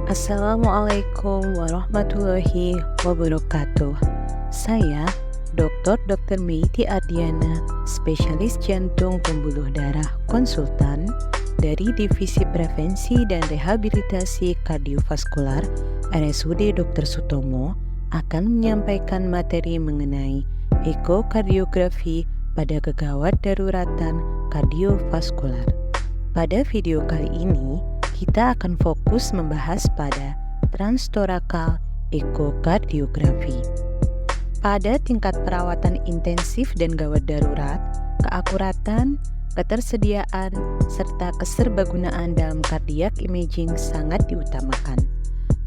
Assalamualaikum warahmatullahi wabarakatuh. Saya Dr. Meiti Ardiana, spesialis jantung pembuluh darah konsultan dari Divisi Prevensi dan Rehabilitasi Kardiovaskular RSUD Dr. Sutomo, akan menyampaikan materi mengenai ekokardiografi pada kegawat daruratan kardiovaskular. Pada video kali ini, kita akan fokus membahas pada transtorakal ekokardiografi. Pada tingkat perawatan intensif dan gawat darurat, keakuratan, ketersediaan, serta keserbagunaan dalam cardiac imaging sangat diutamakan.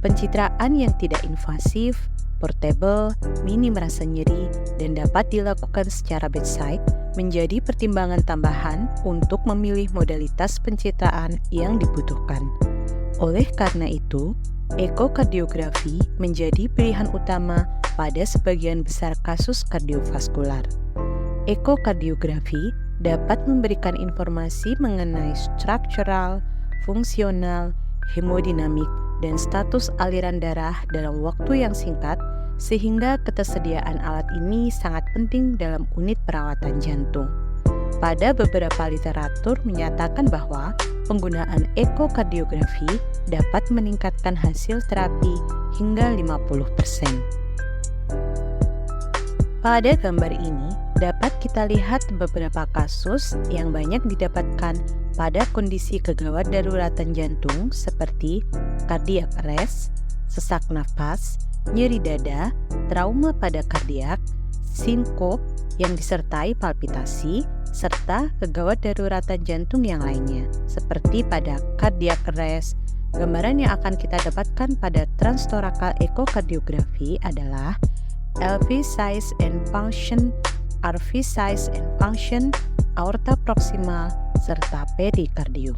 Pencitraan yang tidak invasif, portable, minim rasa nyeri, dan dapat dilakukan secara bedside menjadi pertimbangan tambahan untuk memilih modalitas pencitraan yang dibutuhkan. Oleh karena itu, ekokardiografi menjadi pilihan utama pada sebagian besar kasus kardiovaskular. Ekokardiografi dapat memberikan informasi mengenai struktural, fungsional, hemodinamik, dan status aliran darah dalam waktu yang singkat, sehingga ketersediaan alat ini sangat penting dalam unit perawatan jantung. Pada beberapa literatur menyatakan bahwa penggunaan ekokardiografi dapat meningkatkan hasil terapi hingga 50%. Pada gambar ini dapat kita lihat beberapa kasus yang banyak didapatkan pada kondisi kegawat daruratan jantung seperti cardiac arrest, sesak nafas, nyeri dada, trauma pada kardiak, sinkop yang disertai palpitasi, serta kegawat daruratan jantung yang lainnya. Seperti pada cardiac arrest, gambaran yang akan kita dapatkan pada transtorakal ekokardiografi adalah LV size and function, RV size and function, aorta proximal, serta perikardium.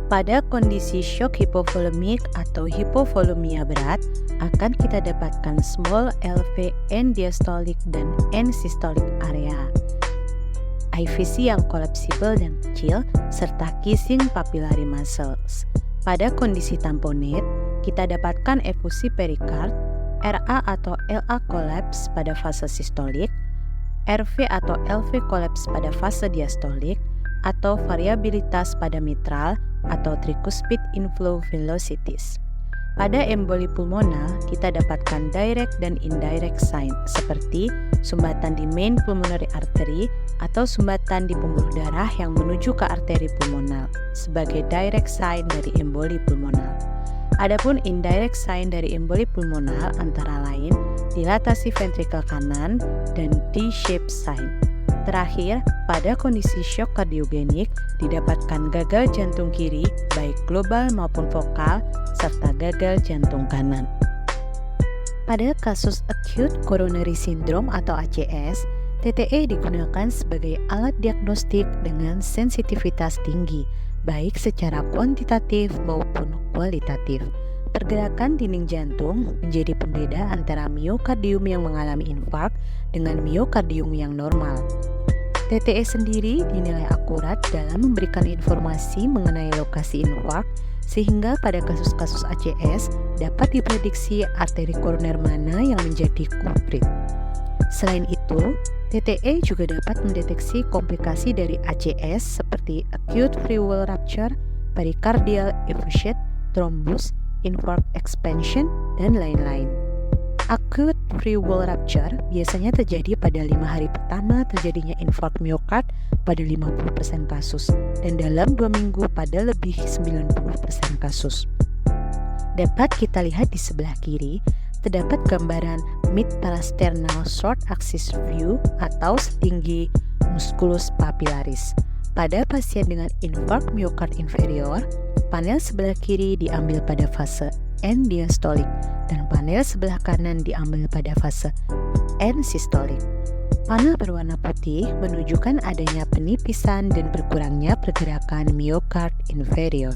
Pada kondisi shock hipovolemik atau hipovolemia berat, akan kita dapatkan small LV end diastolic dan end systolic area, IVC yang kolapsibel dan kecil, serta kissing papillary muscles. Pada kondisi tamponade, kita dapatkan efusi perikard, RA atau LA collapse pada fase sistolik, RV atau LV collapse pada fase diastolik, atau variabilitas pada mitral atau tricuspid inflow velocities. Pada emboli pulmonal, kita dapatkan direct dan indirect sign seperti sumbatan di main pulmonary artery atau sumbatan di pembuluh darah yang menuju ke arteri pulmonal sebagai direct sign dari emboli pulmonal. Adapun indirect sign dari emboli pulmonal antara lain dilatasi ventrikel kanan dan D-shaped sign. Terakhir, pada kondisi shock kardiogenik didapatkan gagal jantung kiri baik global maupun vokal serta gagal jantung kanan. Pada kasus acute coronary syndrome atau ACS, TTE digunakan sebagai alat diagnostik dengan sensitivitas tinggi, baik secara kuantitatif maupun kualitatif. Pergerakan dinding jantung menjadi pembeda antara miokardium yang mengalami infark dengan miokardium yang normal. TTE sendiri dinilai akurat dalam memberikan informasi mengenai lokasi infark, sehingga pada kasus-kasus ACS dapat diprediksi arteri koroner mana yang menjadi kulprit. Selain itu, TTE juga dapat mendeteksi komplikasi dari ACS seperti acute free wall rupture, pericardial effusion, thrombus, infarct expansion, dan lain-lain. Acute free wall rupture biasanya terjadi pada 5 hari pertama terjadinya infark miokard pada 50% kasus dan dalam 2 minggu pada lebih 90% kasus. Dapat kita lihat di sebelah kiri, terdapat gambaran mid-parasternal short axis view atau setinggi musculus papillaris. Pada pasien dengan infark miokard inferior, panel sebelah kiri diambil pada fase end diastolik dan panel sebelah kanan diambil pada fase end sistolik. Panel berwarna putih menunjukkan adanya penipisan dan berkurangnya pergerakan miokard inferior.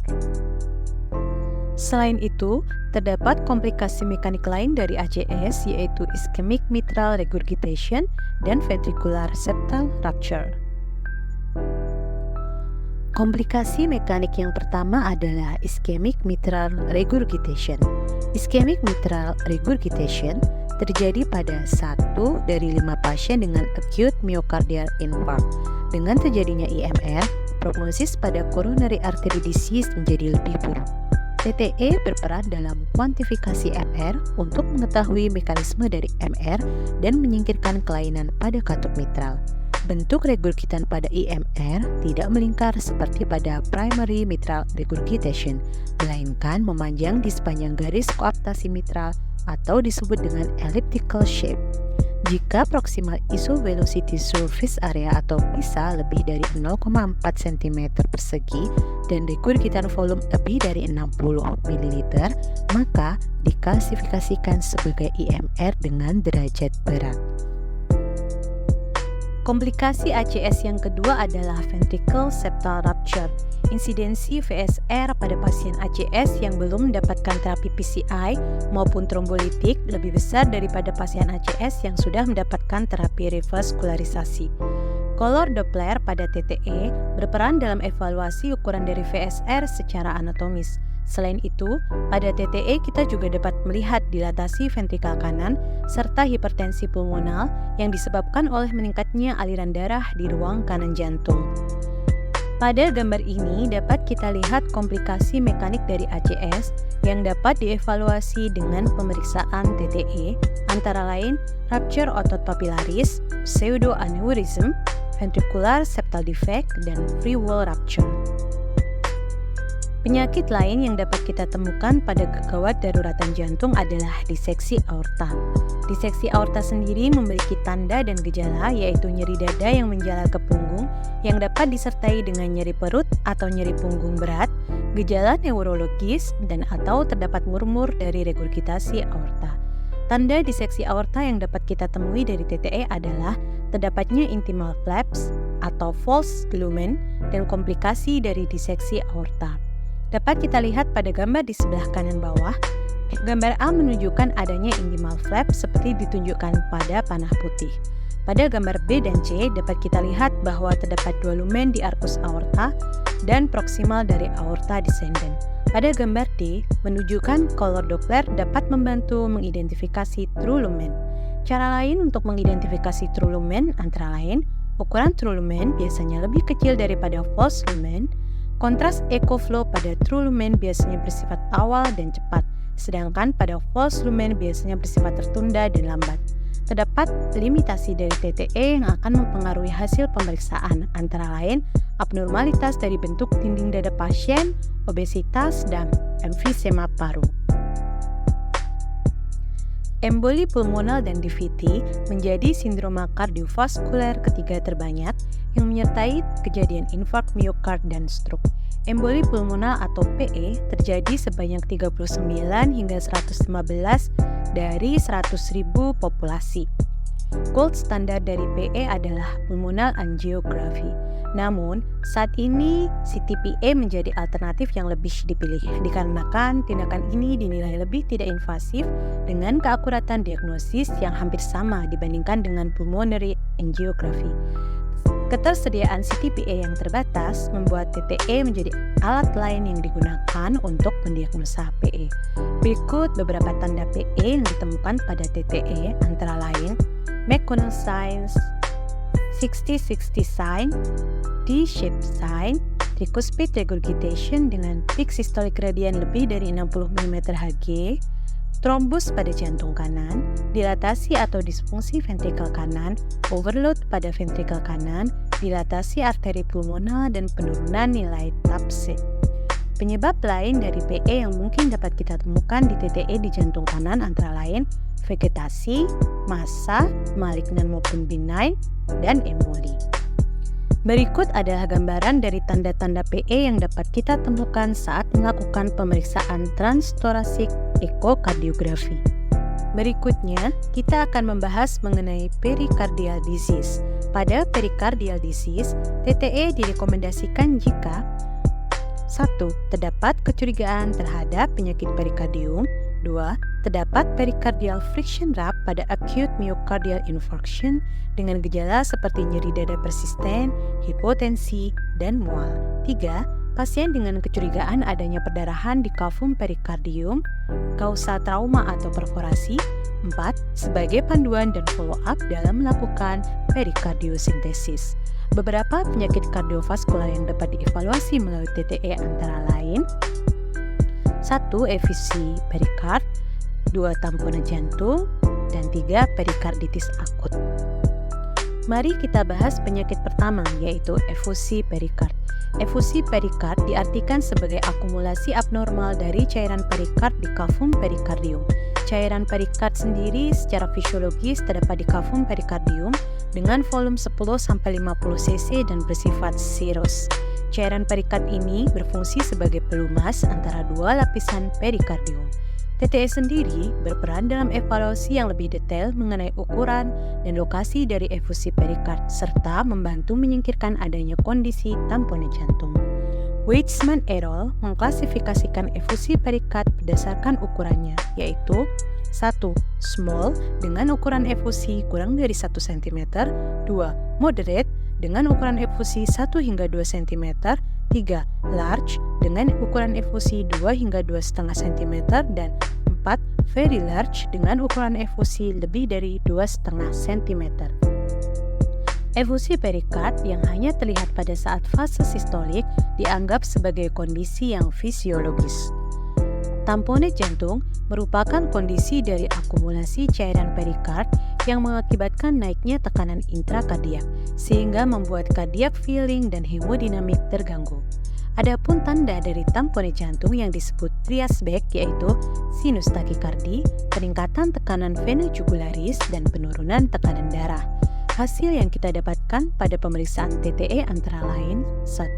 Selain itu, terdapat komplikasi mekanik lain dari ACS yaitu ischemic mitral regurgitation dan ventricular septal rupture. Komplikasi mekanik yang pertama adalah ischemic mitral regurgitation. Ischemic mitral regurgitation terjadi pada 1 dari 5 pasien dengan acute myocardial infarct. Dengan terjadinya IMR, prognosis pada coronary artery disease menjadi lebih buruk. TTE berperan dalam kuantifikasi MR untuk mengetahui mekanisme dari MR dan menyingkirkan kelainan pada katup mitral. Bentuk regurgitan pada IMR tidak melingkar seperti pada primary mitral regurgitation, melainkan memanjang di sepanjang garis koaptasi mitral atau disebut dengan elliptical shape. Jika proximal isovelocity surface area atau PISA lebih dari 0,4 cm persegi dan regurgitan volume lebih dari 60 ml, maka diklasifikasikan sebagai IMR dengan derajat berat. Komplikasi ACS yang kedua adalah ventricle septal rupture. Insidensi VSR pada pasien ACS yang belum mendapatkan terapi PCI maupun trombolitik lebih besar daripada pasien ACS yang sudah mendapatkan terapi revaskularisasi. Color Doppler pada TTE berperan dalam evaluasi ukuran dari VSR secara anatomis. Selain itu, pada TTE kita juga dapat melihat dilatasi ventrikal kanan serta hipertensi pulmonal yang disebabkan oleh meningkatnya aliran darah di ruang kanan jantung. Pada gambar ini dapat kita lihat komplikasi mekanik dari ACS yang dapat dievaluasi dengan pemeriksaan TTE, antara lain rupture otot papillaris, pseudoaneurysm, ventricular septal defect, dan free wall rupture. Penyakit lain yang dapat kita temukan pada kegawat daruratan jantung adalah diseksi aorta. Diseksi aorta sendiri memiliki tanda dan gejala yaitu nyeri dada yang menjalar ke punggung yang dapat disertai dengan nyeri perut atau nyeri punggung berat, gejala neurologis, dan atau terdapat murmur dari regurgitasi aorta. Tanda diseksi aorta yang dapat kita temui dari TTE adalah terdapatnya intimal flaps atau false lumen dan komplikasi dari diseksi aorta. Dapat kita lihat pada gambar di sebelah kanan bawah. Gambar A menunjukkan adanya intimal flap seperti ditunjukkan pada panah putih. Pada gambar B dan C dapat kita lihat bahwa terdapat 2 lumen di arkus aorta dan proksimal dari aorta descendens. Pada gambar D menunjukkan color Doppler dapat membantu mengidentifikasi true lumen. Cara lain untuk mengidentifikasi true lumen antara lain ukuran true lumen biasanya lebih kecil daripada false lumen. Kontras echo flow pada true lumen biasanya bersifat awal dan cepat, sedangkan pada false lumen biasanya bersifat tertunda dan lambat. Terdapat limitasi dari TTE yang akan mempengaruhi hasil pemeriksaan, antara lain abnormalitas dari bentuk dinding dada pasien, obesitas, dan emfisema paru. Emboli pulmonal dan DVT menjadi sindroma kardiovaskuler ketiga terbanyak yang menyertai kejadian infark miokard dan stroke. Emboli pulmonal atau PE terjadi sebanyak 39 hingga 115 dari 100.000 populasi. Gold standar dari PE adalah pulmonal angiography. Namun, saat ini CTPE menjadi alternatif yang lebih dipilih dikarenakan tindakan ini dinilai lebih tidak invasif dengan keakuratan diagnosis yang hampir sama dibandingkan dengan pulmonary angiography. Ketersediaan CTPE yang terbatas membuat TTE menjadi alat lain yang digunakan untuk mendiagnosa PE. Berikut beberapa tanda PE yang ditemukan pada TTE antara lain McConnell signs, 60-60 sign, D-shape sign, tricuspid regurgitation dengan peak systolic gradient lebih dari 60 mm Hg, trombus pada jantung kanan, dilatasi atau disfungsi ventrikel kanan, overload pada ventrikel kanan, dilatasi arteri pulmonal, dan penurunan nilai TAP-C. Penyebab lain dari PE yang mungkin dapat kita temukan di TTE di jantung kanan antara lain vegetasi, massa, malignan maupun benign, dan emboli. Berikut adalah gambaran dari tanda-tanda PE yang dapat kita temukan saat melakukan pemeriksaan transthoracic echocardiografi. Berikutnya, kita akan membahas mengenai pericardial disease. Pada pericardial disease, TTE direkomendasikan jika 1. Terdapat kecurigaan terhadap penyakit perikardium. 2. Terdapat pericardial friction wrap pada acute myocardial infarction dengan gejala seperti nyeri dada persisten, hipotensi, dan mual. 3. Pasien dengan kecurigaan adanya perdarahan di kavum perikardium, kausa trauma atau perforasi. 4. Sebagai panduan dan follow-up dalam melakukan perikardiosintesis. Beberapa penyakit kardiovaskular yang dapat dievaluasi melalui TTE antara lain 1. Efisi perikard, 2. Tamponan jantung, dan 3. Perikarditis akut. Mari kita bahas penyakit pertama, yaitu efusi perikard. Efusi perikard diartikan sebagai akumulasi abnormal dari cairan perikard di kavum perikardium. Cairan perikard sendiri secara fisiologis terdapat di kavum perikardium dengan volume 10-50 cc dan bersifat serous. Cairan perikard ini berfungsi sebagai pelumas antara dua lapisan perikardium. TTE sendiri berperan dalam evaluasi yang lebih detail mengenai ukuran dan lokasi dari efusi perikard serta membantu menyingkirkan adanya kondisi tamponan jantung. Weizmann et al. Mengklasifikasikan efusi perikard berdasarkan ukurannya, yaitu 1. Small dengan ukuran efusi kurang dari 1 cm, 2. Moderate dengan ukuran efusi 1 hingga 2 cm, 3. Large dengan ukuran efusi 2 hingga 2,5 cm, dan 4. Very large dengan ukuran efusi lebih dari 2,5 cm. Efusi perikard yang hanya terlihat pada saat fase sistolik dianggap sebagai kondisi yang fisiologis. Tamponan jantung merupakan kondisi dari akumulasi cairan perikard yang mengakibatkan naiknya tekanan intrakardiak, sehingga membuat cardiac filling dan hemodinamik terganggu. Adapun tanda dari tamponan jantung yang disebut trias Beck yaitu sinus takikardi, peningkatan tekanan vena jugularis, dan penurunan tekanan darah. Hasil yang kita dapatkan pada pemeriksaan TTE antara lain 1.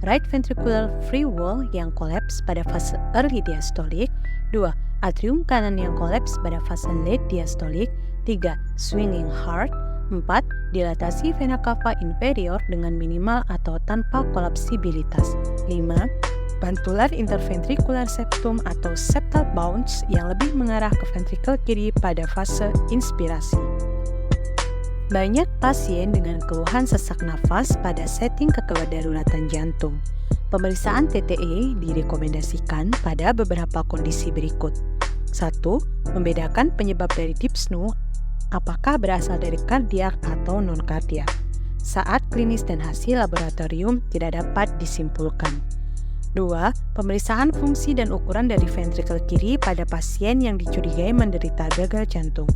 Right ventricular free wall yang kolaps pada fase early diastolik, 2. Atrium kanan yang kolaps pada fase late diastolik, 3. Swinging heart, 4. Dilatasi vena cava inferior dengan minimal atau tanpa kolapsibilitas, 5. Bantular interventricular septum atau septal bounce yang lebih mengarah ke ventrikel kiri pada fase inspirasi. Banyak pasien dengan keluhan sesak nafas pada setting kegawat daruratan jantung. Pemeriksaan TTE direkomendasikan pada beberapa kondisi berikut. 1. Membedakan penyebab dari dyspnea, apakah berasal dari kardiak atau non-kardiak. Saat klinis dan hasil laboratorium tidak dapat disimpulkan. 2. Pemeriksaan fungsi dan ukuran dari ventrikel kiri pada pasien yang dicurigai menderita gagal jantung.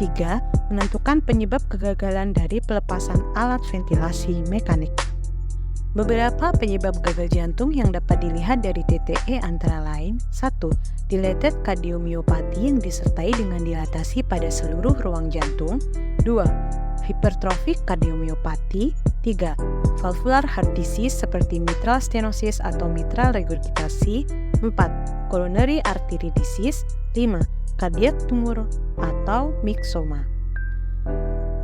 3. Menentukan penyebab kegagalan dari pelepasan alat ventilasi mekanik. Beberapa penyebab gagal jantung yang dapat dilihat dari TTE antara lain 1. Dilated cardiomyopathy yang disertai dengan dilatasi pada seluruh ruang jantung. 2. Hypertrophic cardiomyopathy. 3. Valvular heart disease seperti mitral stenosis atau mitral regurgitasi. 4. Coronary artery disease. 5. Cardiac tumor atau myxoma.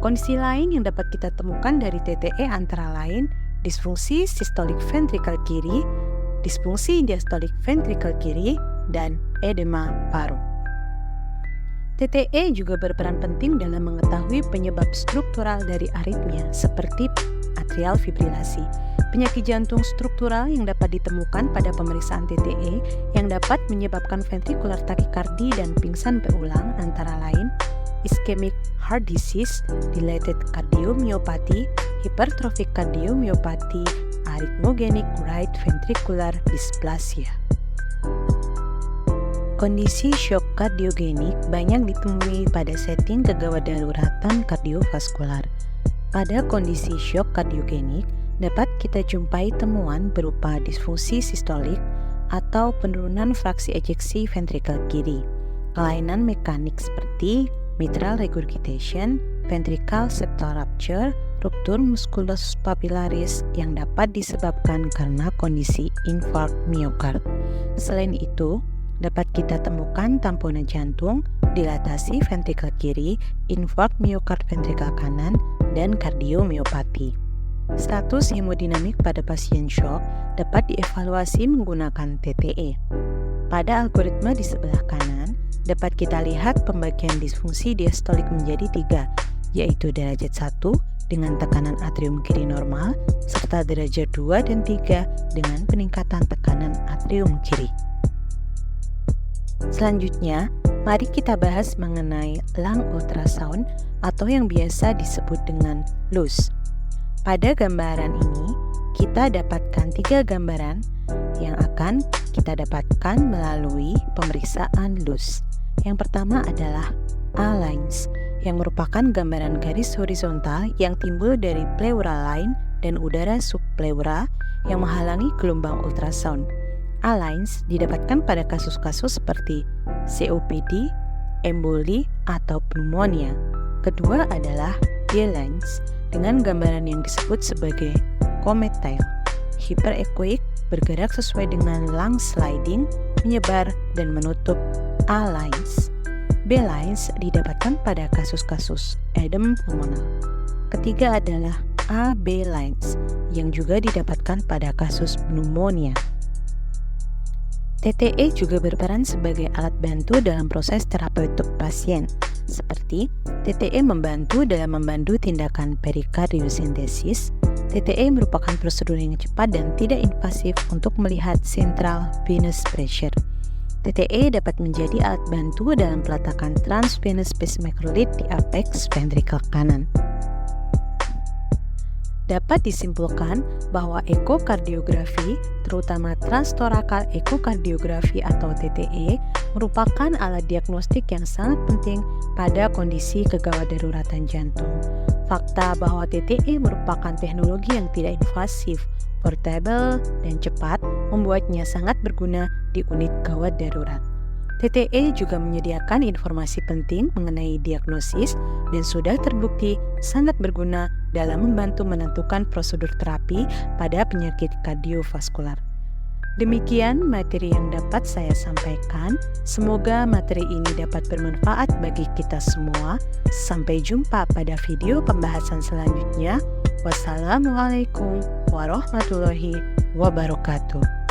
Kondisi lain yang dapat kita temukan dari TTE antara lain disfungsi sistolik ventrikel kiri, disfungsi diastolik ventrikel kiri, dan edema paru. TTE juga berperan penting dalam mengetahui penyebab struktural dari aritmia seperti atrial fibrilasi. Penyakit jantung struktural yang dapat ditemukan pada pemeriksaan TTE yang dapat menyebabkan ventricular tachycardia dan pingsan berulang antara lain ischemic heart disease, dilated cardiomyopathy, hypertrophic cardiomyopathy, arrhythmogenic right ventricular dysplasia. Kondisi shock kardiogenik banyak ditemui pada setting kegawat daruratan kardiovaskular. Pada kondisi shock kardiogenik, dapat kita jumpai temuan berupa disfungsi sistolik atau penurunan fraksi ejeksi ventrikel kiri, kelainan mekanik seperti mitral regurgitation, ventricle septal rupture, ruptur musculus papillaris yang dapat disebabkan karena kondisi infark miokard. Selain itu, dapat kita temukan tamponan jantung, dilatasi ventrikel kiri, infark miokard ventrikel kanan, dan kardiomiopati. Status hemodinamik pada pasien shock dapat dievaluasi menggunakan TTE. Pada algoritma di sebelah kanan, dapat kita lihat pembagian disfungsi diastolik menjadi 3, yaitu derajat 1 dengan tekanan atrium kiri normal, serta derajat 2 dan 3 dengan peningkatan tekanan atrium kiri. Selanjutnya, mari kita bahas mengenai lung ultrasound atau yang biasa disebut dengan LUS. Pada gambaran ini, kita dapatkan 3 gambaran yang akan kita dapatkan melalui pemeriksaan LUS. Yang pertama adalah A-lines, yang merupakan gambaran garis horizontal yang timbul dari pleura line dan udara subpleura yang menghalangi gelombang ultrasound. A-lines didapatkan pada kasus-kasus seperti COPD, emboli, atau pneumonia. Kedua adalah B-lines dengan gambaran yang disebut sebagai comet tail, hyperechoic, bergerak sesuai dengan lung sliding, menyebar dan menutup A-lines. B-lines didapatkan pada kasus-kasus edem pulmonal. Ketiga adalah AB lines yang juga didapatkan pada kasus pneumonia. TTE juga berperan sebagai alat bantu dalam proses terapeutik pasien, seperti TTE membantu dalam membantu tindakan perikardiosintesis. TTE merupakan prosedur yang cepat dan tidak invasif untuk melihat central venous pressure. TTE dapat menjadi alat bantu dalam peletakan transvenous pacemaker lead di apex ventricle kanan. Dapat disimpulkan bahwa ekokardiografi, terutama transtorakal ekokardiografi atau TTE, merupakan alat diagnostik yang sangat penting pada kondisi kegawat daruratan jantung. Fakta bahwa TTE merupakan teknologi yang tidak invasif, portable, dan cepat membuatnya sangat berguna di unit gawat darurat. TTE juga menyediakan informasi penting mengenai diagnosis dan sudah terbukti sangat berguna dalam membantu menentukan prosedur terapi pada penyakit kardiovaskular. Demikian materi yang dapat saya sampaikan. Semoga materi ini dapat bermanfaat bagi kita semua. Sampai jumpa pada video pembahasan selanjutnya. Wassalamualaikum warahmatullahi wabarakatuh.